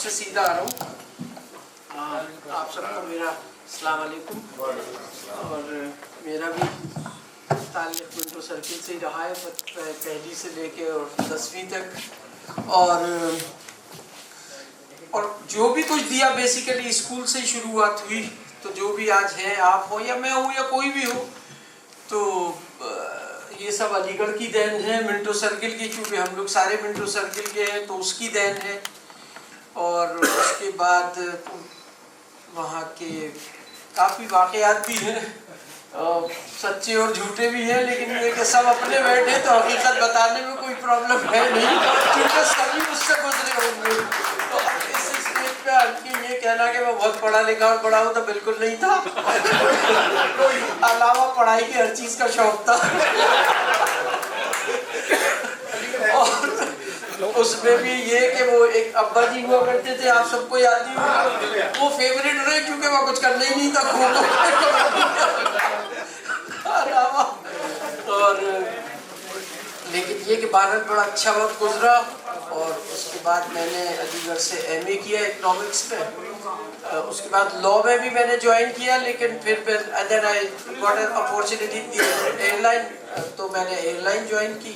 सबसे सीधा आ रहा हूँ। आप सबको मेरा अस्सलाम वालेकुम। और मेरा भी ताल्लुक़ मिंटो सर्किल से ही रहा है, पहली से लेके और 10वीं तक। और जो भी कुछ दिया बेसिकली स्कूल से ही शुरुआत हुई। तो जो भी आज है, आप हो या मैं हूँ या कोई भी हो, तो ये सब अलीगढ़ की देन है, मिंटो सर्किल की, क्योंकि हम लोग सारे मिंटो सर्किल के हैं तो उसकी देन है। और उसके बाद वहाँ के काफ़ी वाक़यात भी हैं, सच्चे और झूठे भी हैं, लेकिन ये कि सब अपने बैठे तो हकीकत बताने में कोई प्रॉब्लम है नहीं, क्योंकि सभी उससे गुजरे होंगे। तो इस स्टेज पे आके ये कहना कि मैं बहुत पढ़ा लिखा और बड़ा हूँ तो बिल्कुल नहीं था। अलावा पढ़ाई की हर चीज़ का शौक था। और उसमें भी ये कि वो एक अब्बा जी हुआ करते थे, आप सबको याद ही होगा, वो फेवरेट रहे क्योंकि वो कुछ करना ही नहीं था अलावा। और लेकिन ये कि भारत बड़ा अच्छा वक्त गुजरा। और उसके बाद मैंने अलीगढ़ से एमए किया इकोनॉमिक्स में। उसके बाद लॉ में भी मैंने ज्वाइन किया, लेकिन फिर then I got an opportunity airline, तो मैंने एयरलाइन ज्वाइन की।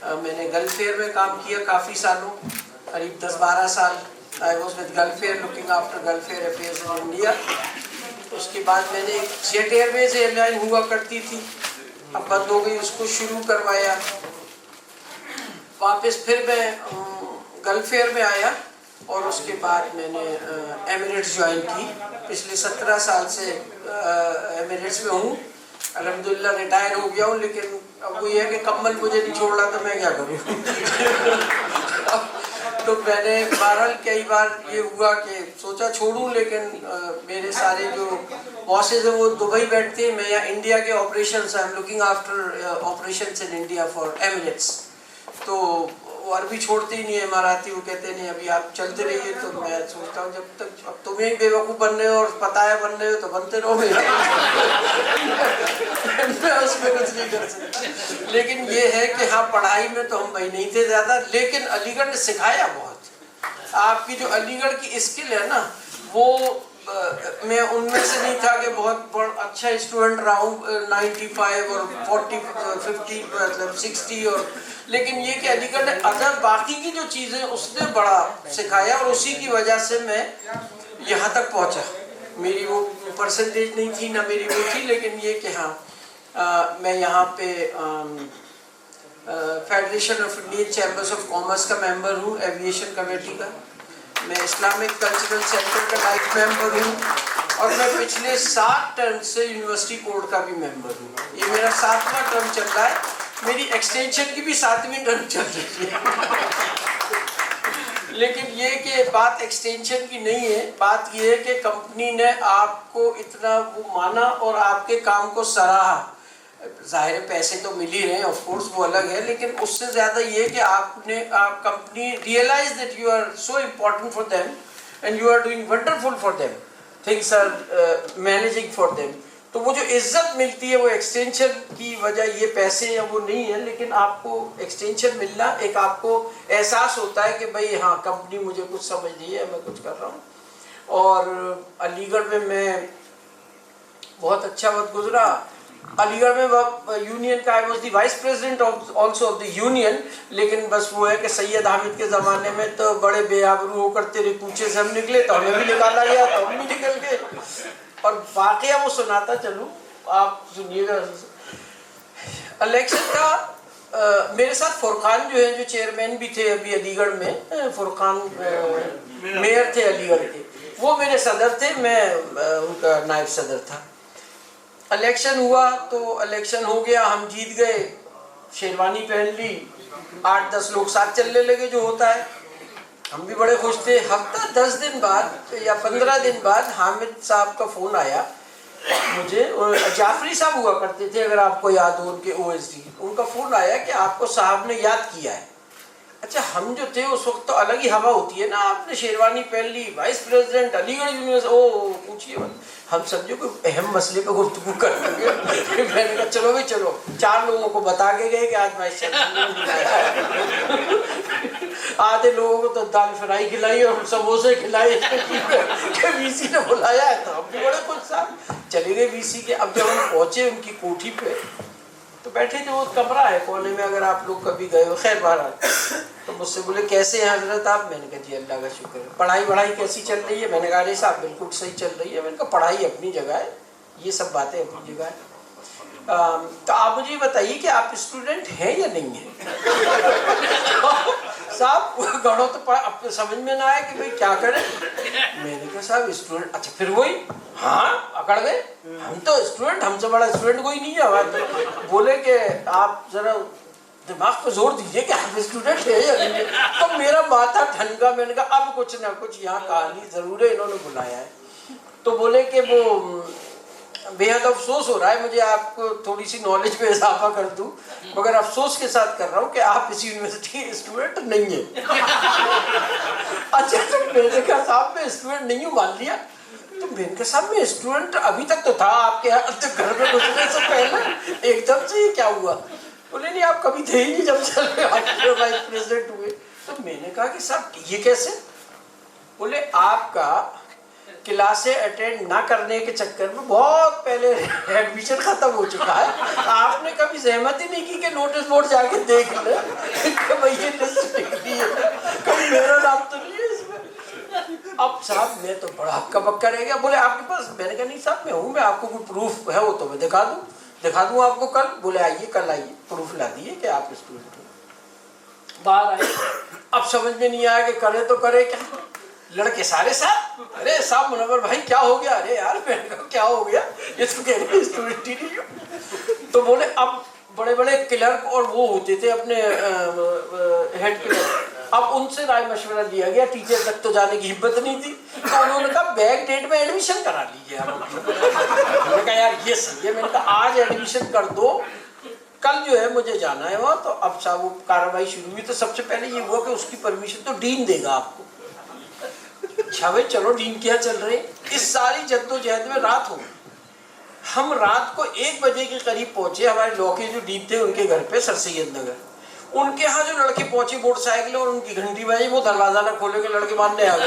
मैंने गल्फ एयर में काम किया काफ़ी सालों, करीब 10-12 साल। I was with gulf air, looking after gulf air affairs in India. उसके बाद मैंने एक जेट एयरवेज एयरलाइन हुआ करती थी, अब बंद हो गई, उसको शुरू करवाया। वापस फिर मैं गल्फ एयर में आया और उसके बाद मैंने एमिरेट्स ज्वाइन की। पिछले 17 साल से एमिरेट्स में हूँ। अल्हम्दुलिल्लाह रिटायर हो गया हूँ, लेकिन अब वो ये है कि कम्बल मुझे नहीं छोड़ रहा, तो मैं क्या करूँ। तो मैंने बहरहाल कई बार ये हुआ कि सोचा छोड़ूं, लेकिन मेरे सारे जो बॉसेज हैं वो दुबई बैठते हैं, मैं यहाँ इंडिया के operations, I am looking after operations in India for Emirates. तो वो अरबी छोड़ते ही नहीं है, इमाराती, वो कहते नहीं अभी आप चलते रहिए। तो मैं सोचता हूँ जब तक अब तुम्हें ही बेवकूफ़ बन रहे हो और पता है बन रहे हो तो बनते रहो मेरा। मैं उसमें कुछ नहीं कर सकता। लेकिन ये है कि हाँ, पढ़ाई में तो हम भाई नहीं थे ज़्यादा, लेकिन अलीगढ़ ने सिखाया बहुत। आपकी जो अलीगढ़ की स्किल है ना, वो मैं उनमें से नहीं था कि बहुत अच्छा स्टूडेंट रहा हूँ 95 और 40 50 मतलब 60 और, लेकिन ये कि अलीगढ़ ने अदर बाकी की जो चीज़ें उसने बड़ा सिखाया और उसी की वजह से मैं यहाँ तक पहुँचा। मेरी वो परसेंटेज नहीं थी ना मेरी वो थी, लेकिन ये कि हाँ मैं यहाँ पे federation of Indian chambers of commerce का मेंबर हूँ, एविएशन कमेटी का। मैं इस्लामिक कल्चरल सेंटर का लाइफ मेंबर हूँ और मैं पिछले 7 टर्म से यूनिवर्सिटी कोर्ट का भी मेंबर हूँ। ये मेरा 7वां टर्म चल रहा है, मेरी एक्सटेंशन की भी 7वीं टर्म चल रही है। लेकिन ये कि बात एक्सटेंशन की नहीं है, बात ये है कि कंपनी ने आपको इतना वो माना और आपके काम को सराहा। जाहिर पैसे तो मिल ही रहे हैं, ऑफ कोर्स वो अलग है, लेकिन उससे ज़्यादा ये कि आप company realise that you are so important for them and you are doing wonderful for them, things are managing for them. तो वो जो इज्जत मिलती है वो एक्सटेंशन की वजह, ये पैसे या वो नहीं है, लेकिन आपको एक्सटेंशन मिलना एक आपको एहसास होता है कि भाई हाँ, कंपनी मुझे कुछ समझ रही है, मैं कुछ कर रहा हूँ। और अलीगढ़ में मैं बहुत अच्छा वक्त गुजरा। अलीगढ़ में यूनियन का I was the vice president also of the union, लेकिन बस वो है कि सैयद हामिद के ज़माने में तो बड़े बेआबरू होकर तेरे कूचे से हम निकले, तो हमें भी निकाला गया, तो हम भी निकल गए। और वाकया वो सुनाता चलूँ, आप सुनिएगा। इलेक्शन का मेरे साथ फुरकान जो है, जो चेयरमैन भी थे अभी अलीगढ़ में, फुरकान मेयर थे अलीगढ़ के, वो मेरे सदर थे, मैं उनका नायब सदर था। इलेक्शन हुआ तो इलेक्शन हो गया, हम जीत गए, शेरवानी पहन ली, 8-10 लोग साथ चलने लगे, जो होता है। हम भी बड़े खुश थे। हफ्ता 10 दिन बाद या 15 दिन बाद हामिद साहब का फ़ोन आया मुझे, जाफरी साहब हुआ करते थे, अगर आपको याद हो, उनके OSD, उनका फ़ोन आया कि आपको साहब ने याद किया है। अच्छा, हम जो थे उस वक्त तो अलग ही हवा होती है ना, आपने शेरवानी पहन ली, वाइस प्रेसिडेंट अलीगढ़ यूनिवर्सिटी, ओ पूछिए मत, हम समझो कोई अहम मसले पे गुफ्तगू कर लगे। मैंने कहा चलो भाई चलो, 4 लोगों को बता के गए कि आज वाइस चांसलर ने बुलाया है। आधे लोगों को तो दाल फ्राई खिलाई और समोसे खिलाए कि वीसी ने बुलाया है, तो हम भी बड़े खुश साहब चले गए वीसी के। अब जब हम पहुंचे उनकी कोठी पे तो बैठे थे, वो कमरा है कोने में, अगर आप लोग कभी गए हो, खैर बहरहाल। तो मुझसे बोले कैसे हैं हजरत आप? मैंने कहा जी अल्लाह का शुक्र है। पढ़ाई कैसी चल रही है? मैंने कहा अरे साहब बिल्कुल सही चल रही है। मैंने कहा पढ़ाई अपनी जगह है, ये सब बातें अपनी जगह है। तो आप मुझे बताइए कि आप स्टूडेंट हैं या नहीं हैं? साहब गढ़ो तो समझ में ना आए कि भाई क्या करें। मैंने कहा साहब स्टूडेंट, अच्छा फिर वही, हाँ अकड़ गए, हम तो स्टूडेंट, हमसे बड़ा स्टूडेंट कोई नहीं है। तो बोले कि आप जरा दिमाग पे जोर दीजिए कि आप स्टूडेंट है या नहीं। तो मेरा माथा ठनका। मैंने कहा अब कुछ ना कुछ यहाँ कहानी जरूर है, इन्होंने बुलाया है। तो बोले कि वो बेहद अफसोस हो रहा है मुझे, आपको थोड़ी सी नॉलेज में इजाफा कर दूं, मगर अफसोस के साथ कर रहा हूँ कि आप इस यूनिवर्सिटी के स्टूडेंट नहीं है। अच्छा, तो मैंने कहा साहब मैं स्टूडेंट नहीं हूँ, मान लिया। तो मैंने कहा साहब मैं स्टूडेंट अभी तक तो था आपके यहाँ, तो घर में घुसने से पहले एकदम से ये क्या हुआ? बोले नहीं आप कभी थे ही नहीं जब से आप वाइस प्रेसिडेंट हुए। तो मैंने कहा कि साहब ये कैसे? बोले आपका क्लासें अटेंड ना करने के चक्कर में बहुत पहले एडमिशन खत्म हो चुका है, आपने कभी सहमति नहीं की कि नोटिस बोर्ड जाके देख ले कि भाई ये लिस्ट निकली है, कभी मेरा नाम तो नहीं है इसमें। अब साहब मैं तो बड़ा हक्का बक्का रह गया। बोले आपके पास? मैंने कहा नहीं साहब मैं हूँ, मैं आपको कोई प्रूफ है वो तो मैं दिखा दूँ आपको कल। बोले आइए कल आइए, प्रूफ ला दिए कि आप स्टूडेंट हो। बाहर आए, अब समझ में नहीं आया कि करे तो करे क्या। लड़के सारे साथ, अरे साहब मुनव्वर भाई क्या हो गया? अरे यार क्या हो गया, ये तो कह रहे स्टूडेंट ही नहीं हो। तो बोले अब बड़े बड़े क्लर्क और वो होते थे अपने हेड क्लर्क, अब उनसे राय मशवरा दिया गया, टीचर तक तो जाने की हिम्मत नहीं थी। तो उन्होंने कहा बैक डेट में एडमिशन करा लीजिए आप। मैंने कहा यार ये सही है। मैंने कहा आज एडमिशन कर दो, कल जो है मुझे जाना है वहाँ। तो अब साहब वो कार्रवाई शुरू हुई। तो सबसे पहले ये हुआ कि उसकी परमिशन तो डीन देगा आपको। अच्छा भाई चलो डीन क्या चल रहे। इस सारी जद्दोजहद में रात हो गई। हम रात को 1 बजे के करीब पहुंचे। हमारे लॉ के जो डीन थे उनके घर पे, सर सैयद नगर। उनके यहाँ जो लड़के पहुंचे मोटरसाइकिल और उनकी घंटी बजी, वो दरवाजा ना खोले के लड़के मारने आ गए।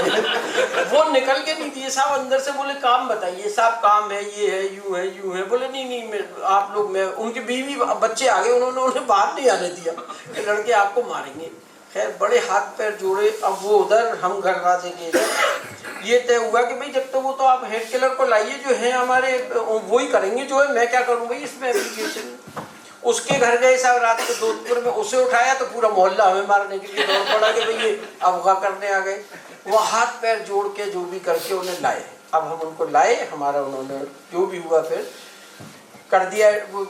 वो निकल के नहीं दिए साहब अंदर से। बोले काम बताइए साहब, काम है ये है यूं है। बोले नहीं आप लोग, मैं उनकी बीवी बच्चे आ गए, उन्होंने उन्हें बाहर नहीं आने दिया कि लड़के आपको मारेंगे। खैर बड़े हाथ पैर जोड़े, अब वो उधर हम दरवाजे के इधर। ये तय हुआ कि भाई जब तो वो तो आप हेड क्लर्क को लाइए, जो है हमारे वो ही करेंगे, जो है मैं क्या करूँ भाई इसमें एप्लीकेशन। उसके घर गए साहब रात को जोधपुर में, उसे उठाया तो पूरा मोहल्ला हमें मारने के लिए दौड़ पड़ा कि भाई ये अफवाह करने आ गए। वो हाथ पैर जोड़ के जो भी करके उन्हें लाए। अब हम उनको लाए, हमारा उन्होंने जो भी हुआ फिर कर दिया,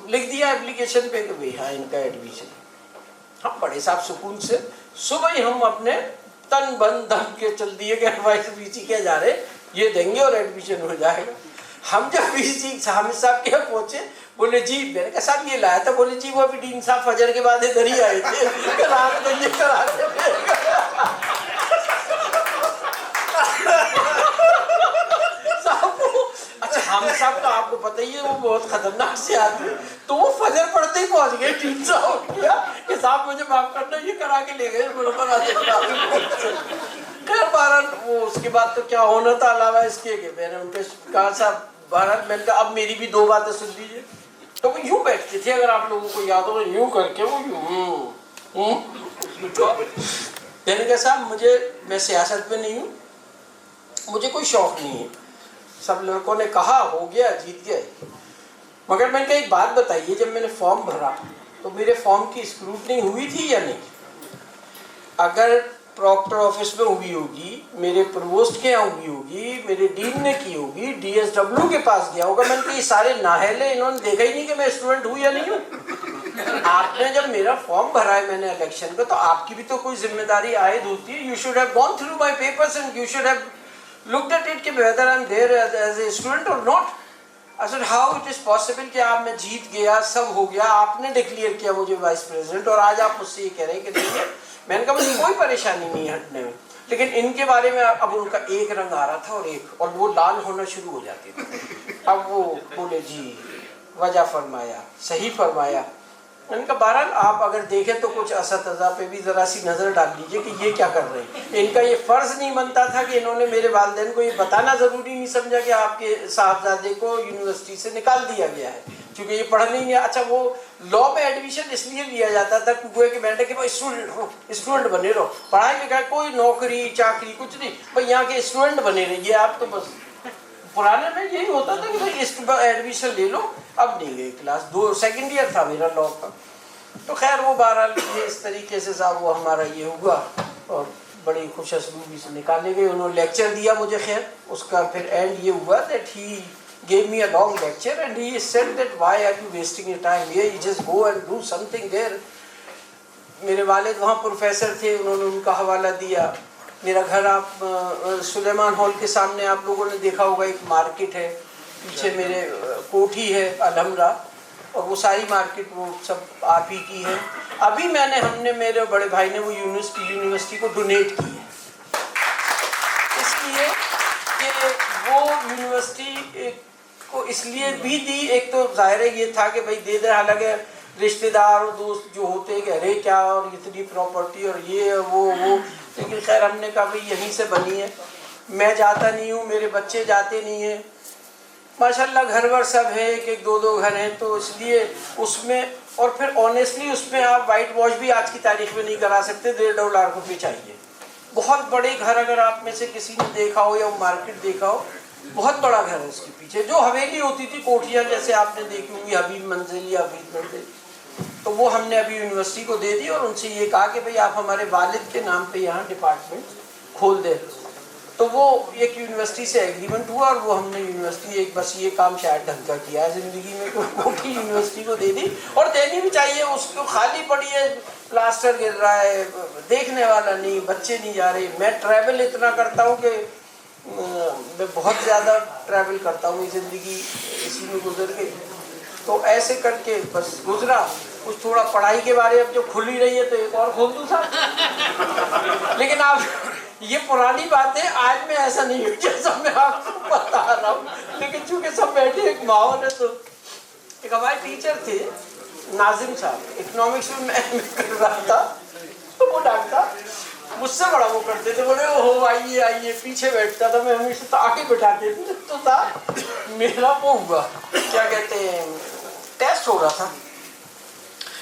लिख दिया एप्लीकेशन पे कि भाई हाँ इनका एडमिशन। हम बड़े साहब सुकून से सुबह ही हम अपने तन बन धन के चल दिए कि वाइस वीसी के जा रहे, ये देंगे और एडमिशन हो जाएगा। हम जब वीसी हामिद साहब के यहाँ पहुंचे, बोले जी, मैंने कहा साहब ये लाया था। बोले जी वो अभी डीन साहब फजर के बाद इधर ही आए थे, रात को ये करा अच्छा हामिद साहब का आपको पता ही है वो बहुत खतरनाक से आदमी। तो वो फजर पढ़ते ही पहुंच गए, डीन साहब उठ गया कि साहब मुझे माफ करना, ये करा के ले गए। खैर बहरहाल वो उसके बाद तो क्या होना था अलावा इसके कि मैंने उनके कहा साहब बहरहाल मैंने कहा अब मेरी भी 2 बातें सुन लीजिए। तो वो यूं बैठते थे, अगर आप लोगों को याद हो, यूं करके वो यूं। मैंने कहा साहब मैं सियासत में नहीं हूँ, मुझे कोई शौक नहीं है। सब लड़कों ने कहा हो गया, जीत गए। मगर मैंने कहा एक बात बताइए, जब मैंने फॉर्म भरा तो मेरे फॉर्म की स्क्रूटनी हुई थी या नहीं? अगर प्रॉक्टर ऑफिस में हुई होगी, मेरे प्रोवोस्ट के यहाँ हुई होगी, मेरे डीन ने की होगी, DSW के पास गया होगा। मैंने कहा ये सारे नाहले इन्होंने देखा ही नहीं कि मैं स्टूडेंट हूँ या नहीं हूँ। आपने जब मेरा फॉर्म भरा है मैंने इलेक्शन का, तो आपकी भी तो कोई जिम्मेदारी आयद होती है। You should have gone through my papers and you should have looked at it कि whether I'm there as a student or not. I said how it is possible कि आप मैं जीत गया, सब हो गया, आपने डिक्लेयर किया मुझे वाइस प्रेसिडेंट और आज आप मुझसे ये कह रहे हैं कि नहीं मैंने कहा मुझे कोई परेशानी नहीं हटने में, लेकिन इनके बारे में अब उनका एक रंग आ रहा था और वो लाल होना शुरू हो जाते थे। अब वो बोले जी वजह फरमाया, सही फरमाया। मैंने कहा बहरहाल आप अगर देखें तो कुछ असतज़ा पे भी ज़रा सी नज़र डाल लीजिए कि ये क्या कर रहे हैं। इनका ये फ़र्ज़ नहीं बनता था कि इन्होंने मेरे वालिदैन को ये बताना ज़रूरी नहीं समझा कि आपके साहबजादे को यूनिवर्सिटी से निकाल दिया गया है, क्योंकि ये पढ़ने नहीं। अच्छा, वो लॉ में एडमिशन इसलिए लिया जाता था कुएं के बैठे कि भाई स्टूडेंट हो, स्टूडेंट बने रहो, पढ़ाई लिखाई कोई नौकरी चाकरी कुछ नहीं, भाई यहाँ के स्टूडेंट बने रहिए आप। तो बस पुराने में यही होता था कि भाई एडमिशन ले लो। अब नहीं गई क्लास, 2 ईयर था मेरा लॉ का। तो खैर वो बहरहाल ये इस तरीके से साहब वो हमारा ये हुआ और बड़ी खुश असलूबी से निकाले गए। उन्होंने लेक्चर दिया मुझे, खैर उसका फिर एंड ये हुआ that he gave me a long lecture and he said that why are you wasting your time here, you just go and do something there। मेरे वालिद वहाँ प्रोफेसर थे, उन्होंने उनका हवाला दिया। मेरा घर आप सुलेमान हॉल के सामने आप लोगों ने देखा होगा, एक मार्केट है, पीछे मेरे कोठी है अलहमरा, और वो सारी मार्केट वो सब आप ही की है। अभी हमने मेरे बड़े भाई ने वो यूनिवर्सिटी को डोनेट की है, इसलिए कि वो यूनिवर्सिटी को इसलिए भी दी, एक तो जाहिर है ये था कि भाई दे दे, हालांकि रिश्तेदार और दोस्त जो होते हैं कि अरे क्या और इतनी प्रॉपर्टी और ये वो, लेकिन खैर हमने कहा भाई यहीं से बनी है। मैं जाता नहीं हूँ, मेरे बच्चे जाते नहीं हैं, माशाल्लाह घर वर सब है, एक 2 घर हैं, तो इसलिए उसमें, और फिर ऑनेस्टली उसमें आप वाइट वॉश भी आज की तारीख में नहीं करा सकते, $1.5 लाख रुपये चाहिए। बहुत बड़े घर अगर आप में से किसी ने देखा हो या मार्केट देखा हो, बहुत बड़ा घर है उसके पीछे, जो हवेली होती थी, कोठियाँ जैसे आपने देखी होंगी, हबीब मंजिल या हबीब मंजिल, तो वो हमने अभी यूनिवर्सिटी को दे दी और उनसे ये कहा कि भाई आप हमारे वालिद के नाम पे यहाँ डिपार्टमेंट खोल दें। तो वो एक यूनिवर्सिटी से एग्रीमेंट हुआ और वो हमने यूनिवर्सिटी एक बस ये काम शायद ढंग का किया है ज़िंदगी में, कोठी यूनिवर्सिटी को दे दी, और देनी भी चाहिए। उसको खाली पड़ी है, प्लास्टर गिर रहा है, देखने वाला नहीं, बच्चे नहीं जा रहे। मैं ट्रैवल इतना करता हूँ कि मैं बहुत ज़्यादा ट्रैवल करता हूँ, ज़िंदगी इसी में गुजर गई। तो ऐसे करके बस गुजरा। कुछ थोड़ा पढ़ाई के बारे में जो खुली रही है तो एक और खोल दूँ साहब। लेकिन आप ये पुरानी बात है, आज में ऐसा नहीं है जैसा मैं आपको बता रहा हूँ, लेकिन चूँकि सब बैठे एक माहौल है। तो एक हमारे टीचर थे नाजिम साहब, इकोनॉमिक्स में मैं कर रहा था, तो वो डांटता मुझसे बड़ा वो करते थे, बोले ओहो आइए आइए, पीछे बैठता था, मैं हमेशा तो आगे बैठाते थे। तो था मेरा वो हुआ क्या कहते हैं, टेस्ट हो रहा था,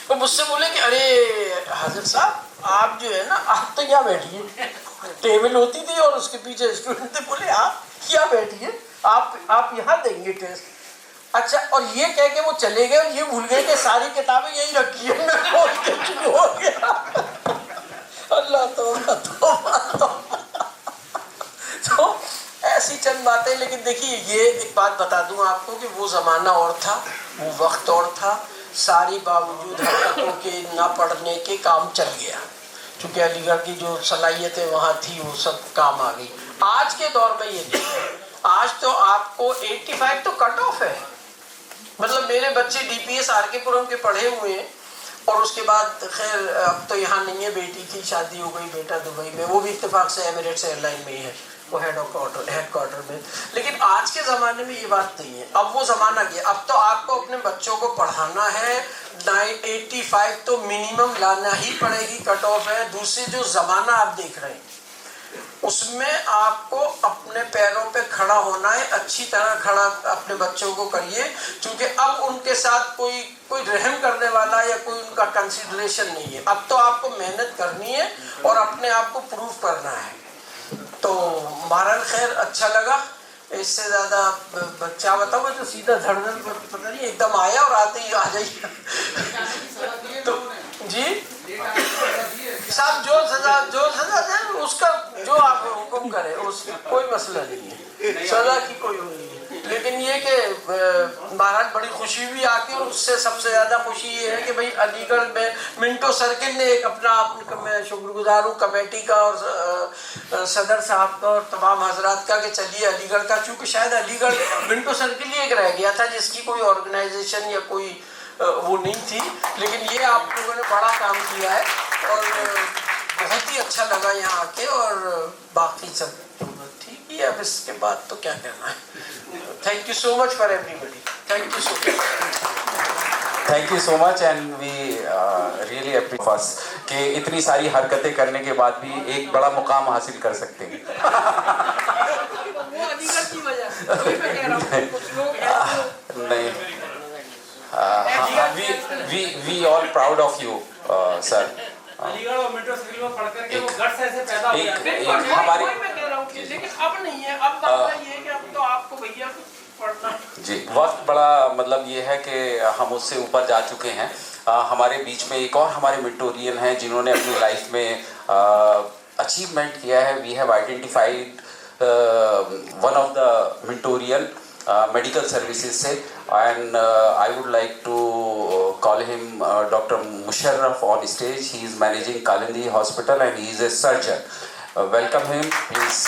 तो मुझसे बोले कि अरे हाजिर साहब आप जो है ना, आप तो यहाँ बैठिए। टेबल होती थी और उसके पीछे स्टूडेंट थे, बोले आप यहाँ बैठिए, आप यहाँ देंगे टेस्ट। अच्छा, और ये कह के वो चले गए और ये भूल गए कि सारी किताबें यही रखी है। मैं बोल के शुरू हो गया, अल्लाह तो ऐसी चंद बातें। लेकिन देखिए ये एक बात बता दूं आपको कि वो ज़माना और था, वो वक्त और था, सारी बावजूद हरकतों के ना पढ़ने के काम चल गया, क्योंकि अलीगढ़ की जो सलाहियतें वहाँ थी वो सब काम आ गई। आज के दौर में ये नहीं, आज तो आपको 85 तो कट ऑफ है। मतलब मेरे बच्चे DPS RK पुरम के पढ़े हुए हैं, और उसके बाद खैर अब तो यहाँ नहीं है, बेटी की शादी हो गई, बेटा दुबई में, वो भी इत्तेफाक से एमिरेट्स एयरलाइन में ही है, वो हेड क्वार्टर में। लेकिन आज के ज़माने में ये बात नहीं है, अब वो ज़माना गया। अब तो आपको अपने बच्चों को पढ़ाना है, 85 तो मिनिमम लाना ही पड़ेगी, कट ऑफ है। दूसरी जो ज़माना आप देख रहे हैं उसमें आपको अपने पैरों पे खड़ा होना है, अच्छी तरह खड़ा अपने बच्चों को करिए, क्योंकि अब उनके साथ कोई रहम करने वाला या कोई उनका कंसिडरेशन नहीं है। अब तो आपको मेहनत करनी है और अपने आप को प्रूव करना है। तो बहरहाल खैर अच्छा लगा, इससे ज़्यादा क्या बताऊँ, तो सीधा धड़धड़ पता नहीं एकदम आया और आते ही आ जाइए। तो जी साहब जो सजा दे उसका जो आप हुक्म करे, उस कोई मसला नहीं है, सजा की कोई नहीं है। लेकिन ये कि बहरहाल बड़ी खुशी भी आती है, और उससे सबसे ज़्यादा खुशी ये है कि भाई अलीगढ़ में मिंटो सर्किल ने एक अपना, मैं शुक्रगुजार हूँ कमेटी का और सदर साहब का और तमाम हजरात का कि चलिए अलीगढ़ का, चूँकि शायद अलीगढ़ मिंटो सर्किल ही एक रह गया था जिसकी कोई ऑर्गेनाइजेशन या कोई वो नहीं थी, लेकिन ये आप लोगों ने बड़ा काम किया है। और बहुत ही अच्छा लगा यहाँ आके, और बाकी सब ठीक ही है, अब इसके बाद तो क्या कहना है। Thank you so much for everybody, thank you so much. Thank you so much and we really appreciate कि इतनी सारी हरकतें करने के बाद भी एक बड़ा मुकाम हासिल कर सकते हैं। वो अलीगढ़ की वजह से, वही मैं कह रहा हूँ, कुछ लोग ऐसे नहीं, we all proud of you, sir. Aligarh और मेट्रो सिटी में पढ़ करके वो गट्स ऐसे पैदा हो जाते हैं। बिल्कुल, हमारे वही मैं कह रहा हूँ कि लेकिन अब नहीं है, अब बात ये है कि अब तो आपको भैया पढ़ना जी, वक्त बड़ा मतलब ये है कि हम उससे ऊपर जा चुके हैं। हमारे बीच में एक और हमारे मेंटोरियन हैं जिन्होंने अपनी लाइफ में अचीवमेंट किया है। We have identified one of the Mentorian medical services से, and I would like to call him Dr. Musharraf on stage. He is managing Kalindi Hospital and he is a surgeon. Welcome him, please.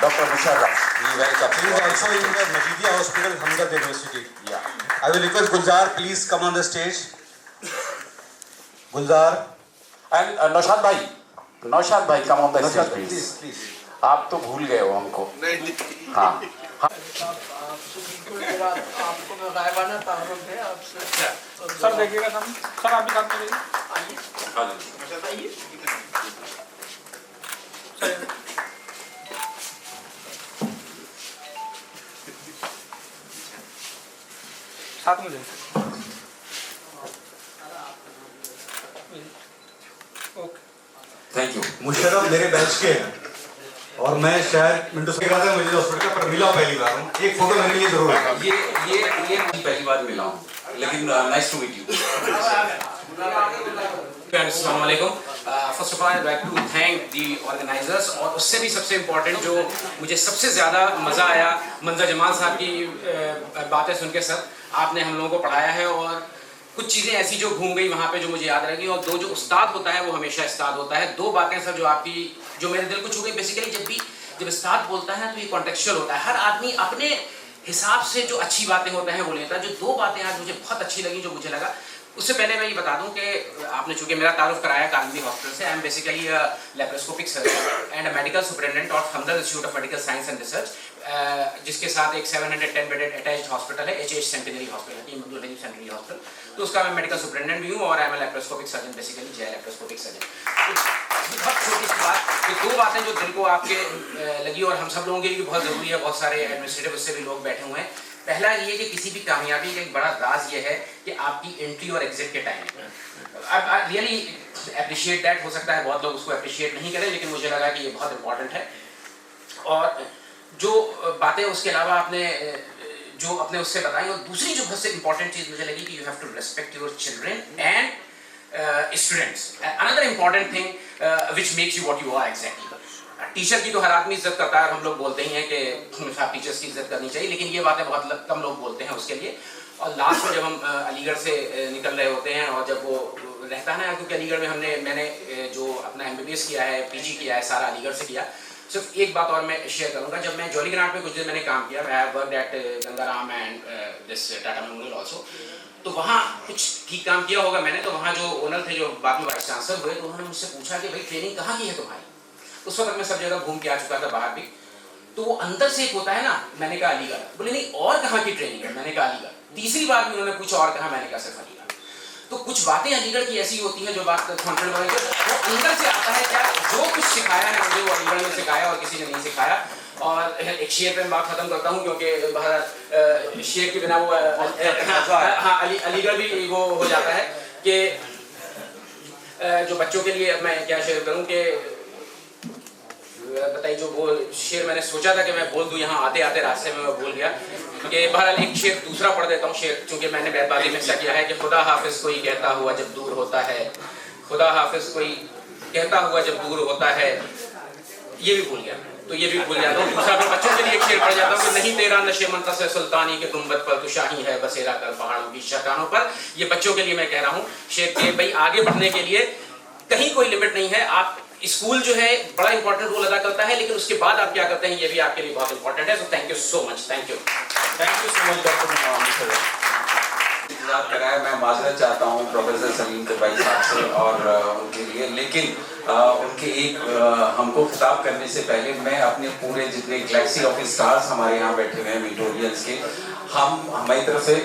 Dr. Musharraf, we welcome He is also in the Majidia Hospital, Hamdard University. Yeah. I will request Gulzar, please come on the stage. Gulzar. And Naushad bhai, come on the stage, please. Please. आप तो भूल गए हो हमको। हाँ। आपको मैं गायबाना तारुफ है आपसे। सर देखिएगा सामने, सर आप भी काम करिए। आइए। साथ में जाइए। ओके। Thank you. मुशर्रफ मेरे बैच के हैं और मैं शायद मिंटू से कहा था मुझे हॉस्पिटल पर मिला पहली बार हूँ। एक फोटो मेरे लिए जरूर है। ये पहली बार मिला हूँ, लेकिन नाइस टू मीट यू। अस्सलाम वालेकुम। First of all I like to thank the organisers, और उससे भी सबसे इम्पोर्टेंट जो मुझे सबसे ज़्यादा मज़ा आया मंजर जमाल साहब की बातें सुन के। सर आपने हम लोगों को पढ़ाया है और कुछ चीज़ें ऐसी जो घूम गई वहाँ पे जो मुझे याद रहेगी, और दो जो उस्ताद होता है वो हमेशा उस्ताद होता है। दो बातें सर जो आपकी जो मेरे दिल को छू गई। बेसिकली जब उस्ताद बोलता है तो ये कॉन्टेक्चुअल होता है, हर आदमी अपने हिसाब से जो अच्छी बातें होता है वो लेता है। जो दो बातें आज मुझे बहुत अच्छी लगी, जो मुझे लगा, उससे पहले मैं ये बता दूं कि आपने चूंकि मेरा तारुफ कराया कालिंदी हॉस्पिटल से, I am basically laparoscopic surgeon and medical superintendent of Hamdard institute of medical science and research, जिसके साथ एक 710 बेडेड अटैच्ड हॉस्पिटल है, H centenary hospital, centenary hospital. तो उसका मैं मेडिकल सुपरिटेंडेंट भी हूँ और I am laparoscopic surgeon, basically J laparoscopic surgeon. बहुत छोटी सी बात, तो दो बातें जो दिल को आपके लगी और हम सब लोगों के लिए बहुत ज़रूरी है। बहुत सारे एडमिनिस्ट्रेटिव उससे भी लोग बैठे हुए हैं। पहला ये कि किसी भी कामयाबी का एक बड़ा राज ये है कि आपकी एंट्री और एग्जिट के time. I really appreciate that. हो सकता है बहुत लोग उसको अप्रिशिएट नहीं करें, लेकिन मुझे लगा कि ये बहुत इंपॉर्टेंट है। और जो बातें उसके अलावा आपने जो अपने उससे बताई, और दूसरी जो सबसे इंपॉर्टेंट चीज़ मुझे लगी कि you have to respect your children and students. Another important thing which makes you what you are exactly. Teacher की तो हर आदमी इज्जत करता है, हम लोग बोलते ही हैं कि आप टीचर्स की इज्जत करनी चाहिए, लेकिन ये बातें बहुत कम लोग बोलते हैं उसके लिए। और लास्ट में जब हम अलीगढ़ से निकल रहे होते हैं और जब वो रहता है ना, क्योंकि अलीगढ़ में मैंने जो अपना MBBS किया है, PG किया है, सारा अलीगढ़ से किया। सिर्फ एक बात और मैं शेयर करूँगा, जब मैं जॉलीग्रांट में कुछ दिन मैंने काम किया, I have worked eight Gangaram and this Tata memorial also, तो वहाँ कुछ ठीक काम किया होगा मैंने। तो वहाँ जो ओनर थे, जो बाद में वाइस चांसलर हुए, तो उन्होंने मुझसे पूछा कि भाई ट्रेनिंग कहाँ की है तुम्हारी। उस वक्त मैं सब जगह घूम के आ चुका था बाहर भी, तो वो अंदर से एक होता है ना, मैंने कहा अलीगढ़। बोले नहीं, और कहाँ की ट्रेनिंग है, मैंने कहा अलीगढ़। तीसरी बार भी उन्होंने पूछा और कहा, मैंने कहा सिर्फ अलीगढ़। तो कुछ बातें अलीगढ़ की ऐसी होती हैं जो बात कॉन्फिडेंट वाली, वो अंदर से आता है। क्या जो कुछ सिखाया है मुझे वो अलीगढ़ में सिखाया और किसी ने नहीं सिखाया। और एक शेर पे मैं बात खत्म करता हूँ, क्योंकि शेर के बिना वो अलीगढ़ भी वो हो जाता है कि जो बच्चों के लिए मैं क्या शेयर करूँ कि बताइए, जो वो शेर मैंने सोचा था कि मैं बोल दूं, यहाँ आते आते रास्ते में मैं भूल गया। कि बहरहाल एक शेर दूसरा पढ़ देता हूँ शेर, क्योंकि मैंने बैतबाजी में ऐसा किया है कि खुदा हाफिज कोई कहता हुआ जब दूर होता है, खुदा हाफिज कोई कहता हुआ जब दूर होता है। ये भी भूल गया, तो ये भी भूल जाता हूँ। दूसरा फिर बच्चों के लिए एक शेर पढ़ जाता हूँ कि नहीं तेरा नशे मंतज़र सुल्तानी के गुंबद पर तो शाही है बसेरा कर पहाड़ों की चट्टानों पर। ये बच्चों के लिए मैं कह रहा हूँ शेर के, भाई आगे बढ़ने के लिए कहीं कोई लिमिट नहीं है। आप स्कूल जो है बड़ा इंपॉर्टेंट रोल अदा करता है, लेकिन उसके बाद आप क्या करते हैं ये भी आपके लिए बहुत इंपॉर्टेंट है। So thank you so much. Thank you so much doctor. इंतजार कराया, मैं माजरत चाहता हूँ प्रोफेसर सलीम के भाई साहब से और उनके लिए, लेकिन उनके एक हमको खिताब करने से पहले मैं अपने पूरे जितने गैलेक्सी ऑफ स्टार्स हमारे यहाँ बैठे हुए हैं मिंटोरियंस के, हमारी तरफ से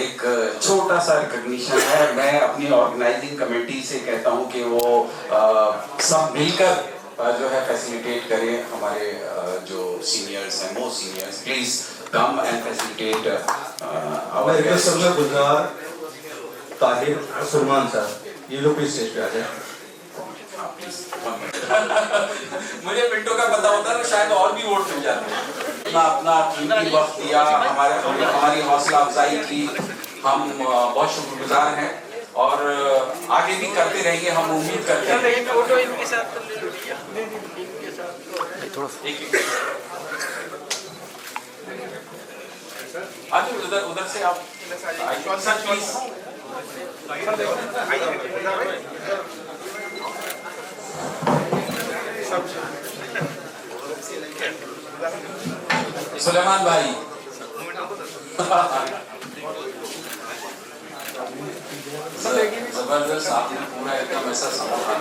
एक छोटा सा रिकॉग्निशन है। मैं अपनी ऑर्गेनाइजिंग कमेटी से कहता हूँ कि वो सब मिलकर जो है फैसिलिटेट करें। हमारे जो सीनियर्स हैं, most seniors, please come and facilitate मैं रिक्वेस्ट करूंगा गुलजार, ताहिर और सलमान साहब, ये लोग प्लीज स्टेज पे आ जाए। मुझे मिंटो का पता होता तो शायद और भी वोट मिल जाते। अपना कीमती वक्त दिया, हमारी हौसला अफजाई की, हम बहुत शुक्रगुजार हैं और आगे भी करते रहेंगे। हम उम्मीद करते हैं फोटो इनके साथ आज उधर से आप सर प्लीज। सुलेमान भाई जबरदस्त, आपने पूरा एकदम ऐसा समाधान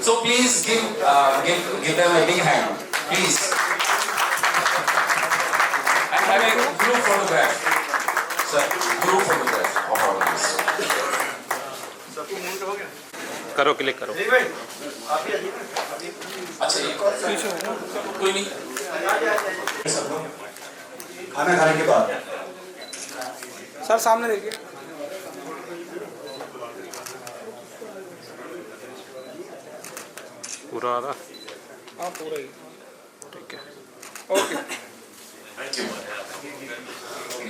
So please give them a big hand, please, and have a group photograph, sir, group photograph of all of this. करो, क्लिक करो। अच्छा एक और कोई नहीं, खाना खाने के बाद सर सामने देखिए। पूरा आ रहा? हाँ पूरा ही, ठीक है, ओके।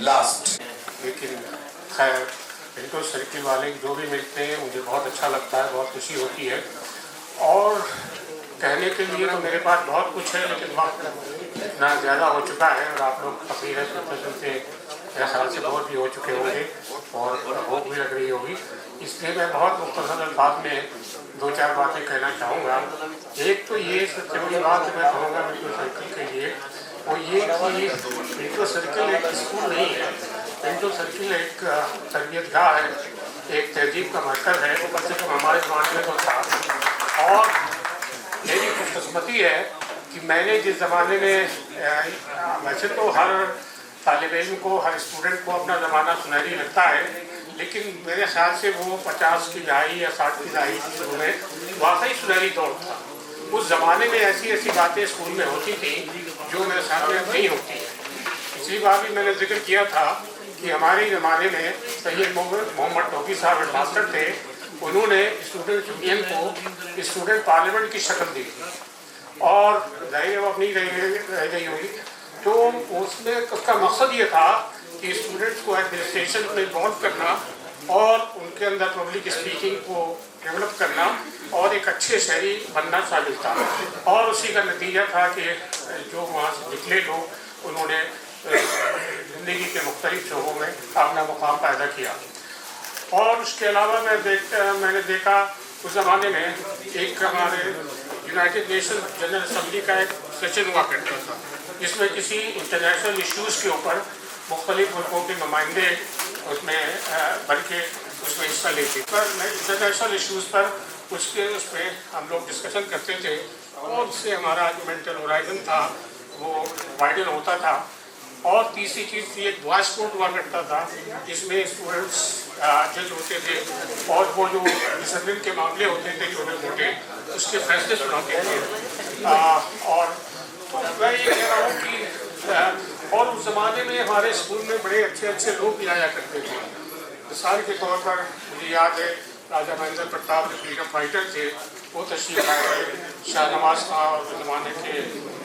लास्ट। लेकिन खैर मिंटो सर्किल वाले जो भी मिलते हैं मुझे बहुत अच्छा लगता है, बहुत खुशी होती है। और कहने के लिए तो मेरे पास बहुत कुछ है, लेकिन वक्त इतना ज़्यादा हो चुका है और आप लोग तकरीर सुनते मेरे ख्याल से बहुत भी हो चुके होंगे और भूख भी लग रही होगी, इसलिए मैं बहुत मुख्तसर अल्फाज में 2-4 बातें कहना चाहूँगा। एक तो ये सबसे बड़ी बात मैं कहूँगा मिंटो सर्किल के लिए, वो ये कि मिंटो सर्किल एक स्कूल नहीं है, मिंटो सर्किल एक तरबियतगाह है, एक तहजीब का मरकज़ है, वो कम से कम हमारे ज़माने में तो था। और मेरी खुशकिस्मती है कि मैंने जिस ज़माने में, वैसे तो हर तालिब इल्म को, हर स्टूडेंट को अपना ज़माना सुनहरी लगता है, लेकिन मेरे ख्याल से वो 50 की दहाई या 60 की दहाई शुरू में वाकई सुनहरी दौर था। उस ज़माने में ऐसी ऐसी बातें स्कूल में होती थी जो मेरे सामने नहीं होती है। पिछली बार भी मैंने जिक्र किया था कि हमारे ज़माने में सैयद मोहम्मद टोकी साहब हेडमास्टर थे, उन्होंने स्टूडेंट यूनियन को स्टूडेंट पार्लियामेंट की शक्ल दी और जाहिर वो अपनी रह गई होगी। तो उसमें उसका मकसद ये था कि स्टूडेंट्स को एडमिनिस्ट्रेशन में इन्वॉल्व करना और उनके अंदर पब्लिक स्पीकिंग को डेवलप करना और एक अच्छे शहरी बनना शामिल था। और उसी का नतीजा था कि जो वहाँ से निकले लोग, उन्होंने ज़िंदगी के मुख्तलिफ शोबों में अपना मुकाम पैदा किया। और उसके अलावा मैंने देखा उस ज़माने में एक हमारे यूनाइटेड नेशन जनरल असम्बली का एक सेशन हुआ करता था, जिसमें किसी इंटरनेशनल इश्यूज़ के ऊपर मुख्तलिफ मुल्कों के नुमाइंदे उसमें बन के उसमें हिस्सा लेते। पर इंटरनेशनल इश्यूज़ पर उस पर हम लोग डिस्कशन करते थे और उससे हमारा जो मेंटल होराइजन था वो वाइडन होता था। और तीसरी चीज़ थी, एक वॉइस कोर्ट हुआ करता था जिसमें स्टूडेंट्स जज होते थे और वो जो डिसिप्लिन के मामले होते थे छोटे मोटे, उसके फैसले सुनाते थे। और मैं ये कह रहा हूँ कि और उस ज़माने में हमारे स्कूल में बड़े अच्छे अच्छे लोग भी आया करते थे। मिसाल के तौर पर मुझे याद है राजा महेंद्र प्रताप जो फ्रीडम फाइटर थे, वो तशरीफ लाए थे। शाहनवाज खां और ज़माने के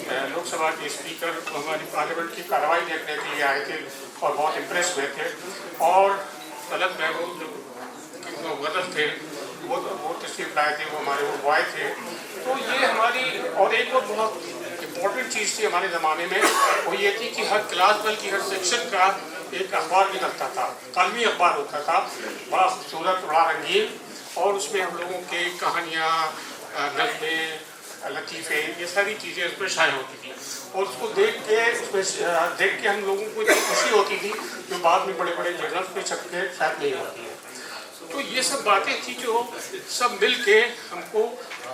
लोकसभा के स्पीकर हमारी पार्लियामेंट की कार्रवाई देखने के लिए आए थे और बहुत इम्प्रेस हुए थे। और तलत महबूब जो गदर थे वो तशरीफ लाए थे, वो हमारे वो बॉय थे। तो ये हमारी, और एक और बहुत इम्पोर्टेंट चीज़ थी हमारे ज़माने में, वो ये थी कि हर क्लास बल्कि हर सेक्शन का एक अखबार निकलता था, कलमी अखबार होता था, बड़ा खूबसूरत, बड़ा रंगीन, और उसमें हम लोगों के कहानियाँ, नज़में, लतीफ़े, ये सारी चीज़ें उसमें शाये होती थी। और उसको देख के हम लोगों को इतनी खुशी होती थी जो बाद में बड़े बड़े जर्नल्स में छप के शायद नहीं होती है। तो ये सब बातें थी जो सब मिल के हमको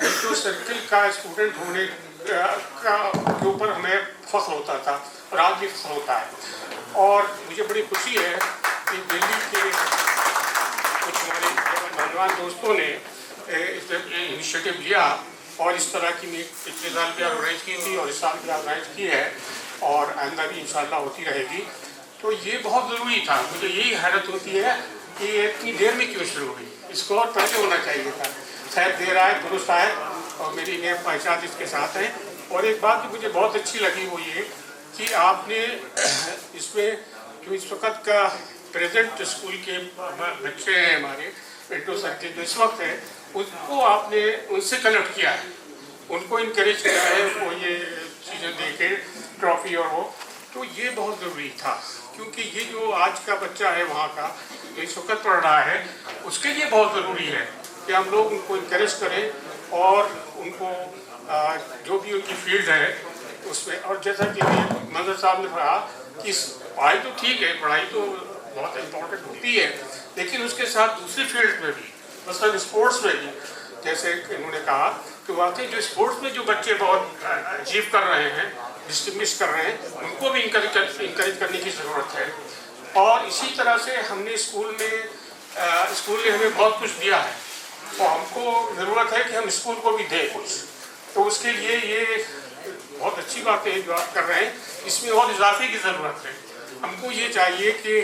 मिंटो सर्किल का स्टूडेंट होने के ऊपर हमें फख्र होता था और आज भी फख्र होता है। और मुझे बड़ी खुशी है कि दिल्ली के कुछ हमारे नौजवान दोस्तों ने इस इनिशिएटिव लिया और इस तरह की मीट पिछले साल भी ऑर्गेनाइज की थी और इस साल भी ऑर्गेनाइज की है और आइंदा भी इंशाल्लाह होती रहेगी। तो ये बहुत ज़रूरी था। मुझे यही हैरत होती है कि ये इतनी देर में क्यों शुरू हुई, इसको और पहले होना चाहिए था। शायद देर आए दुरुस्त आए और मेरी नेक पहचान इसके साथ है। और एक बात जो मुझे बहुत अच्छी लगी वो ये कि आपने इसमें जो इस वक्त का प्रेजेंट स्कूल के बच्चे हैं हमारे मिंटो सर्किल जो इस वक्त है उसको आपने उनसे कनेक्ट किया है, उनको इनकरेज किया है, वो ये चीज़ें दे के ट्रॉफी और वो। तो ये बहुत ज़रूरी था क्योंकि ये जो आज का बच्चा है वहाँ का जो इस वक्त पढ़ रहा है उसके लिए बहुत ज़रूरी है कि हम लोग उनको इनकरेज करें और उनको जो भी उनकी फील्ड है उसमें। और जैसा कि मंजर साहब ने कहा कि पढ़ाई तो ठीक है, पढ़ाई तो बहुत इम्पोर्टेंट होती है, लेकिन उसके साथ दूसरी फील्ड में भी मतलब स्पोर्ट्स में भी जैसे इन्होंने कहा कि वाकई जो स्पोर्ट्स में जो बच्चे बहुत अचीव कर रहे हैं, डिस्टिंग्विश कर रहे हैं, उनको भी इंकरेज करने की ज़रूरत है। और इसी तरह से हमने स्कूल ने हमें बहुत कुछ दिया है तो हमको ज़रूरत है कि हम स्कूल को भी दें कुछ। तो उसके लिए ये बहुत अच्छी बात है जो आप कर रहे हैं, इसमें और इजाफे की ज़रूरत है। हमको ये चाहिए कि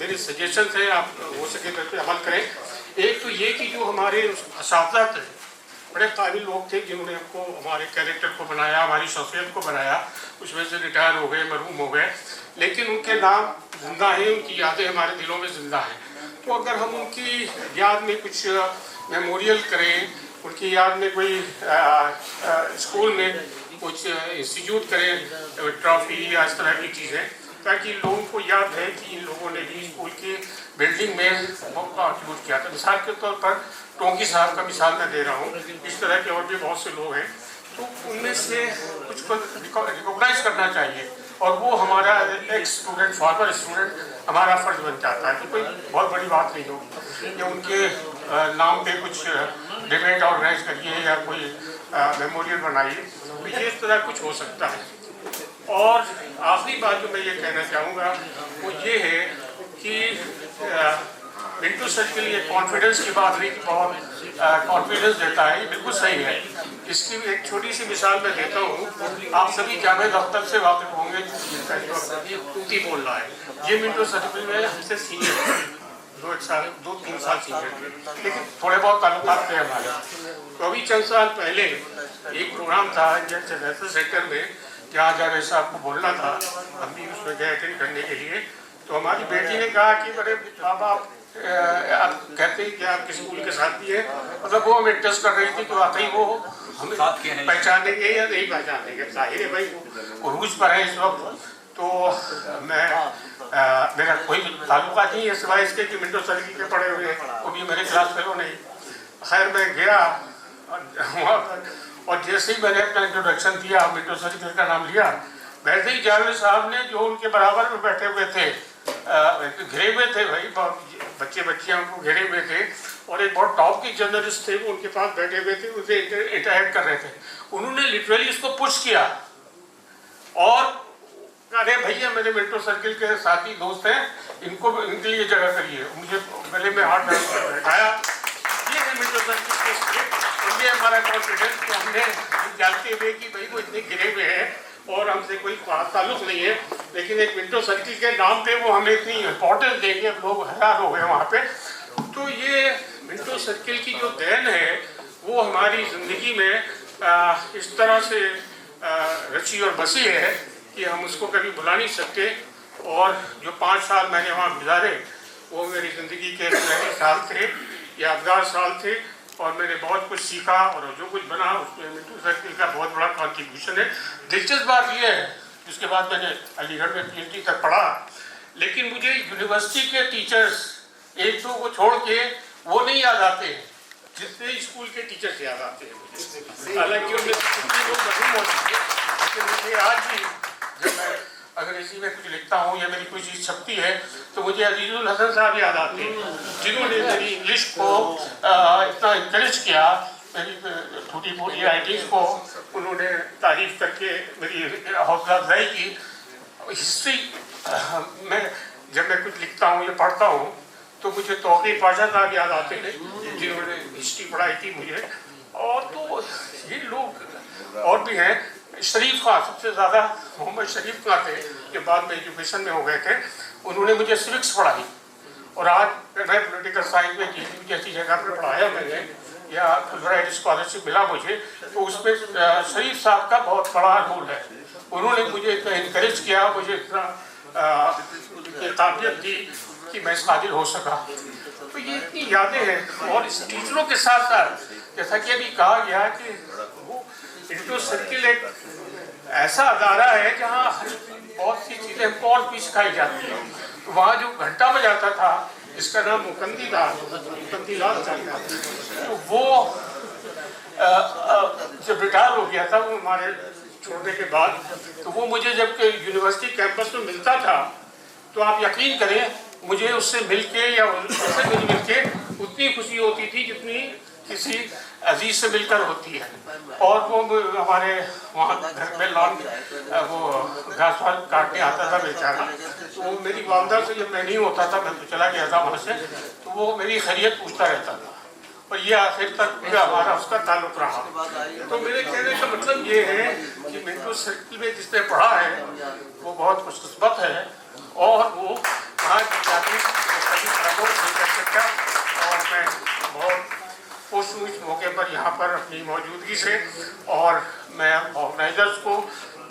मेरे सजेशन है आप हो सके तो अमल करें। एक तो ये कि जो हमारे असातिज़ा थे बड़े काबिल लोग थे जिन्होंने हमको हमारे कैरेक्टर को बनाया, हमारी शख्सियत को बनाया, उसमें से रिटायर हो गए, मरहूम हो गए, लेकिन उनके नाम जिंदा हैं, उनकी यादें हमारे दिलों में जिंदा हैं। तो अगर हम उनकी याद में कुछ मेमोरियल करें, उनकी याद में कोई स्कूल में कुछ इंस्टीट्यूट करें, ट्रॉफी या इस तरह की चीज़ें, ताकि लोगों को याद है कि इन लोगों ने भी स्कूल की बिल्डिंग में बहुत कंट्रीब्यूट किया था। मिसाल के तौर पर टोंकी साहब का मिसाल मैं दे रहा हूँ, इस तरह के और भी बहुत से लोग हैं। तो उनमें से कुछ को रिकॉग्नाइज करना चाहिए और वो हमारा एक स्टूडेंट, फॉर्मर स्टूडेंट हमारा फ़र्ज बन जाता है। तो कोई बहुत बड़ी बात नहीं होगी या उनके नाम पे कुछ डिबेट ऑर्गेनाइज करिए या कोई मेमोरियल बनाइए, तो ये इस तरह कुछ हो सकता है। और आखिरी बात जो मैं ये कहना चाहूँगा वो ये है कि मिंटो सर्किल ये कॉन्फिडेंस की बात नहीं, बहुत कॉन्फिडेंस देता है, ये बिल्कुल सही है। इसकी एक छोटी सी मिसाल मैं देता हूँ। आप सभी जावेद अख्तर से वाकिफ होंगे, तूती बोल रहा है, ये मिंटो सर्किल में हमसे सीनियर है, 2-3 साल सीनियर थे, लेकिन थोड़े बहुत ताल्लुकात थे हमारे। तो अभी चंद साल पहले एक प्रोग्राम था नेशनल सेंटर में जहाँ जावेद साहब को बोलना था, हम भी उसमें गए अटेंड करने के लिए। तो हमारी बेटी ने कहा कि अरे बाबा आप कहते हैं कि आपके स्कूल के साथ भी है, मतलब वो हमें टेस्ट कर रही थी कि वाकई वो हमें पहचानेंगे या नहीं पहचानेंगे। जाहिर है भाई वो उरूज पर है इस वक्त, तो मेरा कोई ताल्लुका नहीं है सिवाय इसके कि मिंटो सर्किल के पढ़े हुए हैं, वो भी मेरे क्लास फेलो नहीं। खैर मैं गया वहाँ पर और जैसे ही मैंने अपना इंट्रोडक्शन दिया, मिंटो सर्किल का नाम लिया, वैसे ही जावेद साहब ने जो उनके बराबर में बैठे हुए थे, घिरे हुए थे भाई, बच्चे बच्चियाँ उनको घिरे हुए थे और एक बहुत टॉप के जर्नलिस्ट थे वो उनके पास बैठे हुए थे, उनसे इंटरेक्ट कर रहे थे। उन्होंने लिटरली उसको पुश किया और अरे भैया मेरे मिंटो सर्किल के साथी दोस्त हैं, इनके लिए जगह करिए। मुझे गले में हाथ बैठाया। ये है मिंटो सर्किल के स्पिरिट और ये हमारा कॉन्फिडेंस कि हमने जानते हुए कि भाई वो इतने घिरे हुए हैं और हमसे कोई ताल्लुक नहीं है, लेकिन एक मिंटो सर्किल के नाम पे वो हमें इतनी इम्पोर्टेंस देंगे, लोग हैरान हो गए वहाँ पे। तो ये मिंटो सर्किल की जो देन है वो हमारी ज़िंदगी में इस तरह से रची और बसी है कि हम उसको कभी भुला नहीं सकते। और जो 5 साल मैंने वहाँ गुजारे वो मेरी ज़िंदगी के सुनहरे साल थे, यादगार साल थे और मैंने बहुत कुछ सीखा और जो कुछ बना उसमें मिंटो सर्किल का बहुत बड़ा कंट्रीब्यूशन है। दिलचस्प बात यह है, उसके बाद मैंने अलीगढ़ में PhD तक पढ़ा, लेकिन मुझे यूनिवर्सिटी के टीचर्स 1-2 को छोड़ के वो नहीं याद आते जितने स्कूल के टीचर्स याद आते हैं मुझे। हालांकि उनमें कितने लोग नहीं मौजूद थे, लेकिन मुझे आज भी जब मैं अंग्रेजी में कुछ लिखता हूँ या मेरी कोई चीज़ छपती है तो मुझे अजीजुल हसन साहब याद आते हैं, जिन्होंने मेरी इंग्लिश को इतना इंकरेज किया, मेरी छोटी मोटी राइटिंग्स को उन्होंने तारीफ करके मेरी हौसला अफजाई की। हिस्ट्री में जब मैं कुछ लिखता हूँ या पढ़ता हूँ तो मुझे तौक़ी पाशा साहब याद आते हैं, जिन्होंने हिस्ट्री पढ़ाई थी मुझे। और तो ये लोग और भी हैं, शरीफ खां सबसे ज़्यादा, मोहम्मद शरीफ खां थे कि बाद में एजुकेशन में हो गए थे, उन्होंने मुझे सिविक्स पढ़ाई। और आज मैं पॉलिटिकल साइंस में GNU जैसी जगह पर पढ़ाया मैंने, या फुलब्राइट स्कॉलरशिप मिला मुझे, तो उसमें शरीफ साहब का बहुत बड़ा रोल है। उन्होंने मुझे इतना इनकरेज किया, मुझे इतना काबिलियत दी कि मैं इस काबिल हो सका। तो ये इतनी यादें हैं। और इस टीचरों के साथ साथ जैसा कि अभी कहा गया कि वो इंटू सर्किल एक ऐसा अदारा है जहाँ बहुत सी चीज़ें हमको और भी सिखाई जाती हैं। तो वहाँ जो घंटा बजाता था, जिसका नाम मुकंदी लाल था, तो वो जब रिटायर हो गया था वो हमारे छोड़ने के बाद, तो वो मुझे जब यूनिवर्सिटी कैंपस में मिलता था तो आप यकीन करें मुझे उससे मिलके या उससे मिलके उतनी खुशी होती थी जितनी किसी अजीज से मिलकर होती है। और वो हमारे वहाँ घर में लॉन वो घास वास काटने आता था बेचारा, तो वो मेरी वालदा से जब मैं नहीं होता था, मैं तो चला गया था वहाँ से, तो वो मेरी खैरियत पूछता रहता था और ये आखिर तक हमारा उसका ताल्लुक रहा। तो मेरे कहने का मतलब ये है कि मिंटू सर्किल में जिसने पढ़ा है वो बहुत खुशकिस्मत है और वो वहाँ की जाति कभी प्रमोट नहीं कर सकता। और मैं बहुत खुश हूँ इस मौके पर यहाँ पर अपनी मौजूदगी से, और मैं ऑर्गेनाइजर्स को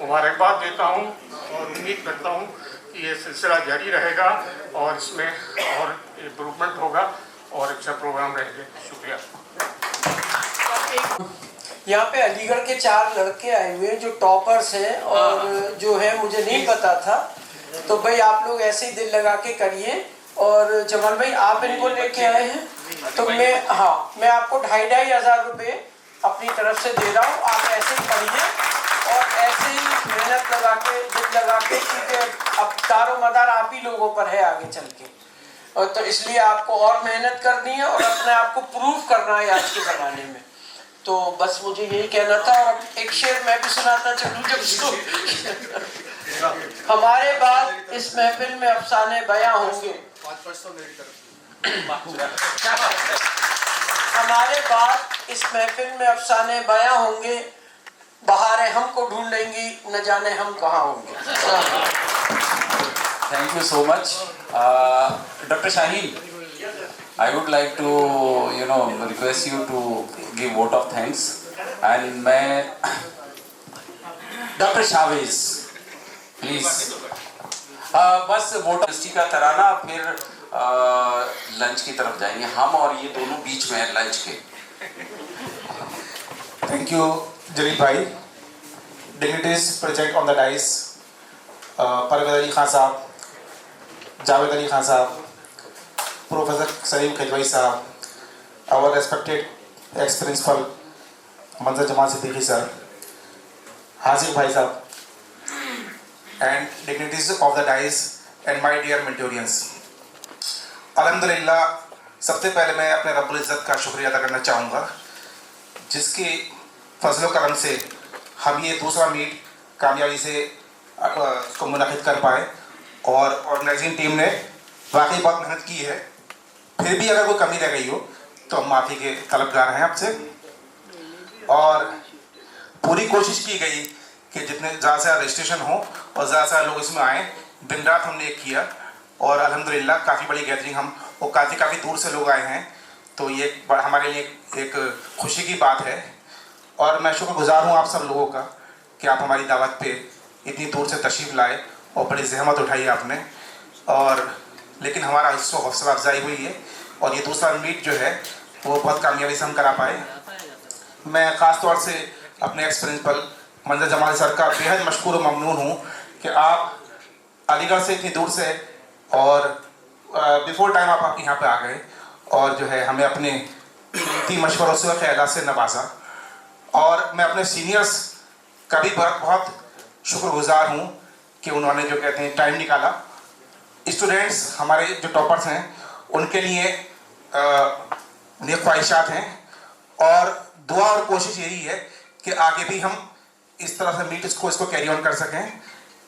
मुबारकबाद देता हूँ और उम्मीद करता हूँ कि ये सिलसिला जारी रहेगा और इसमें और इम्प्रूवमेंट होगा और अच्छा प्रोग्राम रहेंगे। शुक्रिया। यहाँ पे अलीगढ़ के 4 लड़के आए हुए हैं जो टॉपर्स हैं और जो है मुझे नहीं पता था, तो भाई आप लोग ऐसे ही दिल लगा के करिए। और जमाल भाई आप इनको लेके आए हैं, तो मैं आपको 2,500 हज़ार रुपये अपनी तरफ से दे रहा हूँ। आप ऐसे ही पढ़िए और ऐसे ही मेहनत लगा के दिल लगा के, क्योंकि अब दारो मदार आप ही लोगों पर है आगे चल के, और तो इसलिए आपको और मेहनत करनी है और अपने आप को प्रूव करना है आज के ज़माने में। तो बस मुझे यही कहना था। और एक शेर मैं भी सुनाता चलूँ जब हमारे बाद इस महफिल में अफसाने बयां होंगे, हमारे बाद इस महफिल में अफसाने बयां होंगे, बहारें हमको ढूंढेंगी, न जाने हम कहाँ होंगे। Thank you so much. Dr. Shaheen, I would like to, request you to give vote of thanks. And मैं Dr. Chavez, please. बस वोट यूनिवर्सिटी का तराना, फिर लंच की तरफ जाएंगे हम, और ये दोनों बीच में है लंच के। Thank you, Jalil Bhai. Dignitaries present on the dais, Parvez Ali Khan Sahab, Javed Ali Khan Sahab, Professor Salim Khajwai Sahab, our respected ex-principal Manzar Jamal Siddiqui Sir, Hazim Bhai Sahab, and dignitaries of the dais and my dear Mentorians. अल्हम्दुलिल्लाह, सबसे पहले मैं अपने रब्बुल इज़्ज़त का शुक्रिया अदा करना चाहूँगा, जिसकी फजल करम से हम ये दूसरा मीट कामयाबी से को मुनक़िद कर पाए। और ऑर्गेनाइजिंग टीम ने वाकई बहुत मेहनत की है, फिर भी अगर कोई कमी रह गई हो तो हम माफ़ी के तलबगार हैं आपसे। और पूरी कोशिश की गई कि जितने ज़्यादा से ज़्यादा रजिस्ट्रेशन हो और ज़्यादा से ज़्यादा लोग इसमें आएँ। दिन रात हमने एक किया और अल्हम्दुलिल्लाह काफ़ी बड़ी गैदरिंग, हम और काफ़ी दूर से लोग आए हैं, तो ये हमारे लिए एक खुशी की बात है। और मैं शुक्रगुजार हूँ आप सब लोगों का कि आप हमारी दावत पे इतनी दूर से तशरीफ़ लाए और बड़ी ज़हमत उठाई आपने। और लेकिन हमारा इससे हौसला अफजाई हुई है और ये दूसरा मीट जो है वो बहुत कामयाबी से हम करा पाए। मैं ख़ास तौर से अपने एक्स प्रिंसिपल मंजर जमाल सर का बेहद मशकूर और ममनून हूँ कि आप अलीगढ़ से इतनी दूर से और बिफोर टाइम आप यहाँ पे आ गए और जो है हमें अपने कीमती मशवरों से और ख्यालात से नवाजा। और मैं अपने सीनियर्स का भी बहुत शुक्रगुजार हूँ कि उन्होंने जो कहते हैं टाइम निकाला। स्टूडेंट्स हमारे जो टॉपर्स हैं उनके लिए नेक ख्वाहिशात हैं और दुआ और कोशिश यही है कि आगे भी हम इस तरह से मीट इसको कैरी ऑन कर सकें,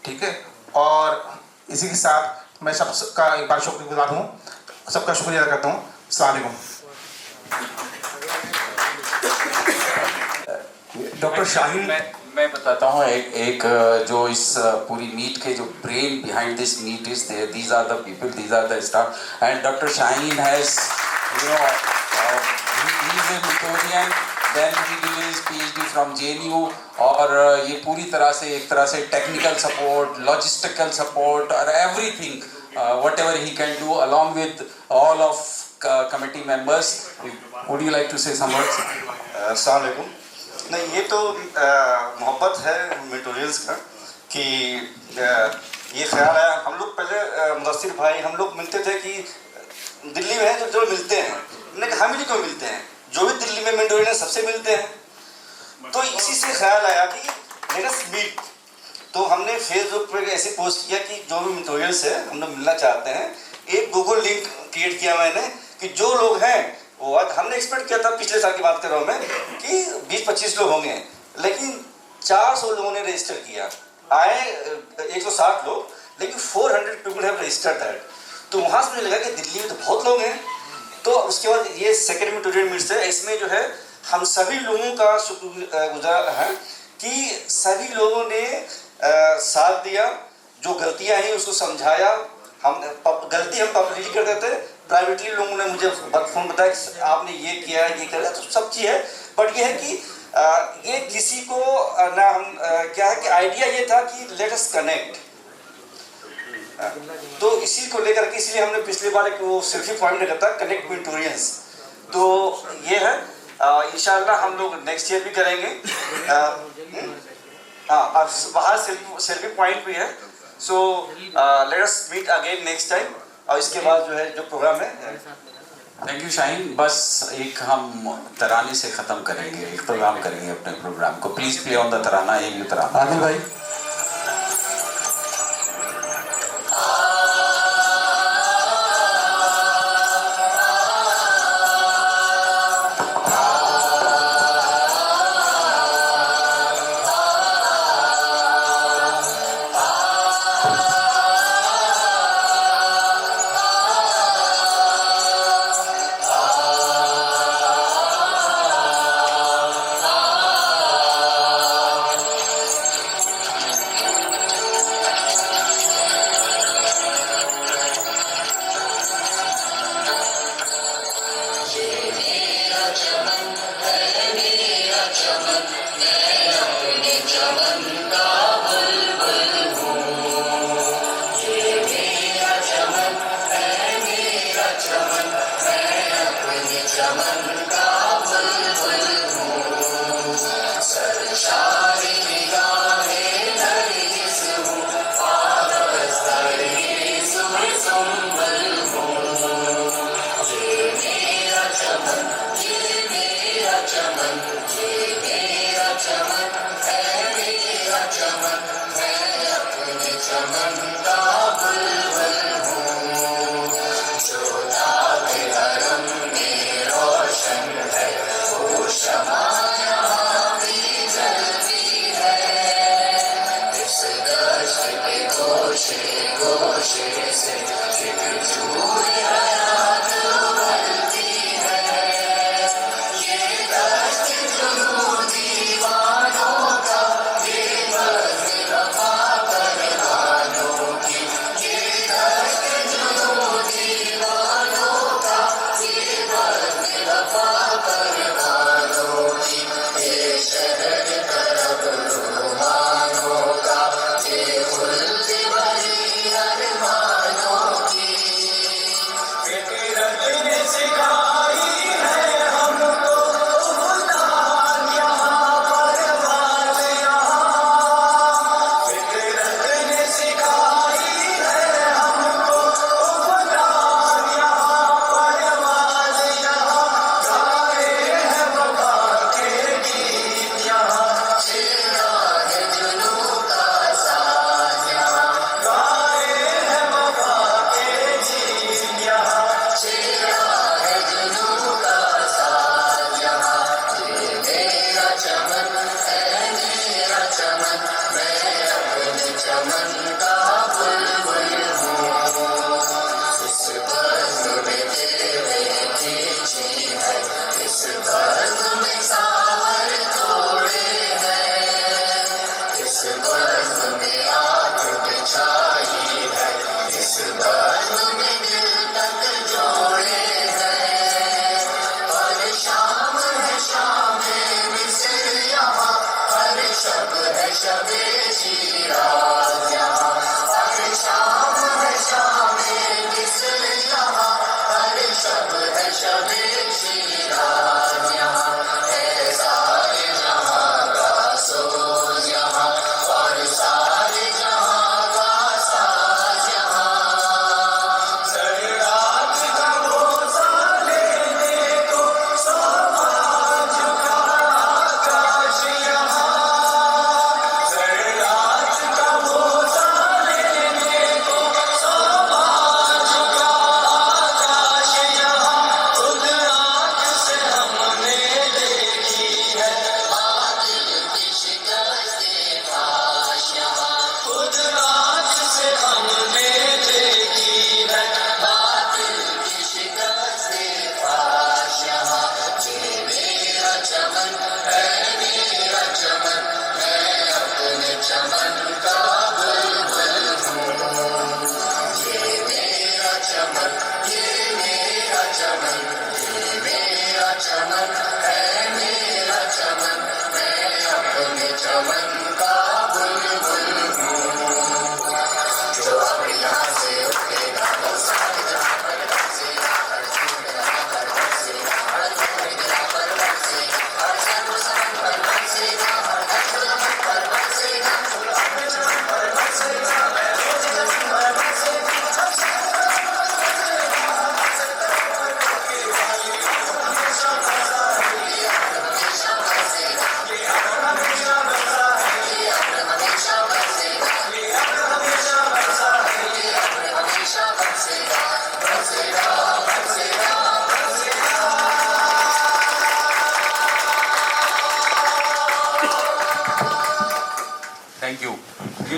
ठीक है। और इसी के साथ मैं सबका एक बार शुक्रगुजार हूँ, सबका शुक्रिया अदा करता हूँ। अस्सलाम वालेकुम। डॉक्टर शाहीन, मैं बताता हूँ एक जो इस पूरी मीट के जो brain behind this meet is there, these are the people, these are the staff. And doctor Shaheen has he is a Victorian, then he did his PhD from JNU, और ये पूरी तरह से एक तरह से टेक्निकल सपोर्ट, लॉजिस्टिकल सपोर्ट और everything whatever he can do along with all of committee members. Would you like to say some words? अस्सलाम वालेकुम। नहीं, ये तो मोहब्बत है मेटोरियल्स का कि ये ख्याल है। हम लोग पहले मुदस्सिर भाई हम लोग मिलते थे कि दिल्ली में है जो मिलते हैं, हमने कहा हम ही क्यों मिलते हैं, जो भी दिल्ली में मेटोरियल सबसे मिलते हैं। तो इसी से ख्याल आया कि लेट अस मीट। तो हमने फेसबुक पर ऐसे पोस्ट किया कि जो भी मेटोरियल्स है हम लोग मिलना चाहते हैं। एक गूगल लिंक क्रिएट किया मैंने कि जो लोग हैं वो, हमने एक्सपेक्ट किया था, पिछले साल की बात कर रहा हूँ मैं, कि 20-25 लोग होंगे, लेकिन 400 लोगों ने रजिस्टर किया। आए 160 लोग, लेकिन 400 पीपल हैव रजिस्टर्ड दैट। तो वहाँ से मुझे लगा कि दिल्ली में तो बहुत लोग हैं। तो उसके बाद ये सेकेंड मेटोरियल मीट्स है, इसमें जो है हम सभी लोगों का शुक्रगुजार है कि सभी लोगों ने साथ दिया, जो गलतियाँ हैं उसको समझाया। हम गलती हम पब्लिकली करते थे, प्राइवेटली लोगों ने मुझे फ़ोन बताया कि आपने ये किया ये किया, तो सब चीज़ है। बट ये है कि ये किसी को ना हम क्या है कि आइडिया ये था कि लेट अस कनेक्ट। तो इसी को लेकर के इसलिए हमने पिछली बार एक वो सेल्फी पॉइंट रखा था, कनेक्ट मेटोरियल्स। तो ये है, इंशाल्लाह हम लोग नेक्स्ट ईयर भी करेंगे। हाँ, बाहर सेल्फी पॉइंट भी है। So let us meet again next time. और इसके बाद जो है जो प्रोग्राम है। Thank you Shaheen. बस एक हम तराने से ख़त्म करेंगे, एक प्रोग्राम करेंगे अपने प्रोग्राम को। प्लीज़ प्ले ऑन द तराना, एक तराना। आदिल भाई।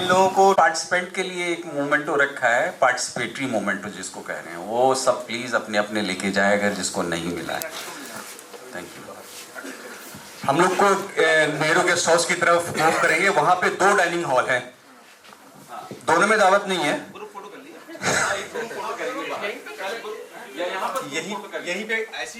लोगों को पार्टिसिपेंट के लिए एक मोमेंटो रखा है, पार्टिसिपेटरी मोमेंटो जिसको कह रहे हैं, वो सब प्लीज अपने अपने लेके जाए अगर जिसको नहीं मिला है। Thank you. हम लोग को नेहरू गेस्ट हाउस की तरफ मूव करेंगे, वहां पे 2 डाइनिंग हॉल है, दोनों में दावत नहीं है। यही पे ऐसी